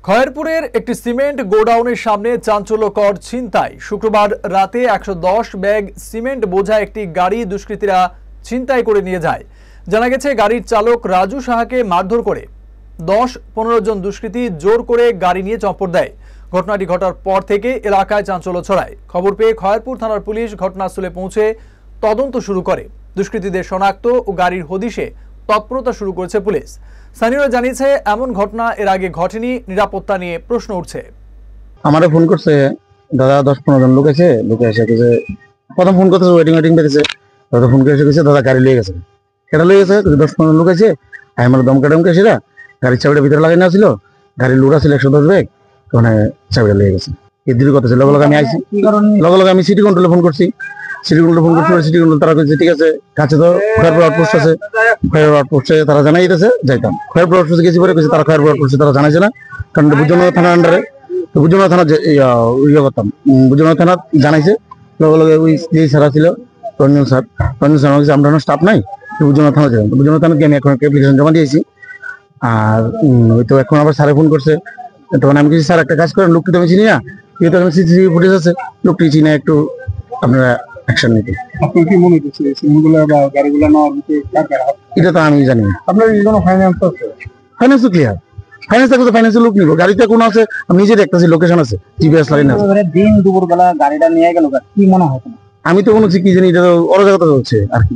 খয়েরপুরের একটি সিমেন্ট গোডাউনের সামনে চাঞ্চল্যকর ছিনতাই। শুক্রবার রাতে 110 ব্যাগ সিমেন্ট বোঝা একটি গাড়ি দুষ্কৃতীরা ছিনতাই করে নিয়ে যায়। জানা গেছে, গাড়ির চালক রাজু সাহাকে মারধর করে 10-15 জন দুষ্কৃতী জোর করে গাড়ি নিয়ে চম্পট দেয়। ঘটনাটি ঘটার পর থেকে এলাকায় চাঞ্চল্য ছড়ায়। খবর পেয়ে খয়েরপুর থানার পুলিশ ঘটনাস্থলে পৌঁছে তদন্ত শুরু করে। দুষ্কৃতীদের শনাক্ত ও গাড়ির হদিশে তৎপরতা শুরু করেছে পুলিশ। স্থানীয়রা জানিয়েছে, এমন ঘটনা এর আগে ঘটেনি। নিরাপত্তা নিয়ে প্রশ্ন উঠছে। আমারে ফোন করছে দাদা, 10-15 জন লোক আছে, লোকে এসে গেছে। প্রথম ফোন করতেছে ওয়েটিং পেতেছে, দাদা ফোন করে এসে গেছে, দাদা গাড়ি লিয়ে গেছে। কেটা লিয়ে গেছে? 10-15 লোক আছে। আমার দমকা সেটা গাড়ির চাবিটা ভিতরে লাগাই না ছিল, গাড়ির লোড আছিল 110 ব্যাগ, মানে চাবিটা লিয়ে গেছে। এই দূর কথা ছিল। লগে আমি আইসি, লগে আমি সিটি কন্ট্রোলে ফোন করছি। সিটি কন্ট্রোল তারা বলছে ঠিক আছে, কাছে তো খয়েরপুর আউটপোস্ট আছে, খয়েরপুর আউটপোস্টে তারা জানাই দিতেছে, যাইতাম। খয়েরপুর আউটপোস্টে গেছি পরে কইছে তারা খয়েরপুর আউটপোস্টে তারা জানাইছে না, কারণ বুজনগর থানার আন্ডারে। তো বুজনগর থানা ইয়ে করতাম, বুজনগর থানা জানাইছে। লগে লগে ওই স্যার ছিল রঞ্জন স্যার বলছে আমরা স্টাফ নাই, বুজনগর থানা ছিলাম। বুজনগর থানাকে আমি এখন একটা অ্যাপ্লিকেশন জমা দিয়েছি। আর ওই তো এখন আবার স্যারে ফোন করছে, তখন আমি কিছু স্যার একটা কাজ করেন, লোকটি তো আমি চিনি না, কিন্তু এখন সিসিটিভি ফুটেজ আছে, লোকটি চিনে একটু আপনারা অ্যাকশন নিতে। আপনি কি মনে করছেন সিমেন্টগুলো বা গাড়িগুলো নেওয়ার ভিতরে কার কার হাত? এটা তো আমি জানি না। আপনার কি কোনো ফাইন্যান্স আছে? ফাইন্যান্স তো ক্লিয়ার। ফাইন্যান্স থাকলে তো ফাইন্যান্সের লোক নিব। গাড়িতে কোনো আছে, আমি নিজে দেখতেছি, লোকেশন আছে, জিপিএস লাইন আছে। দিন দুপুর বেলা গাড়িটা নিয়ে গেল, কি মনে হয়? আমি তো কোনো কি জানি, এটা তো অরাজকতা হচ্ছে আর কি।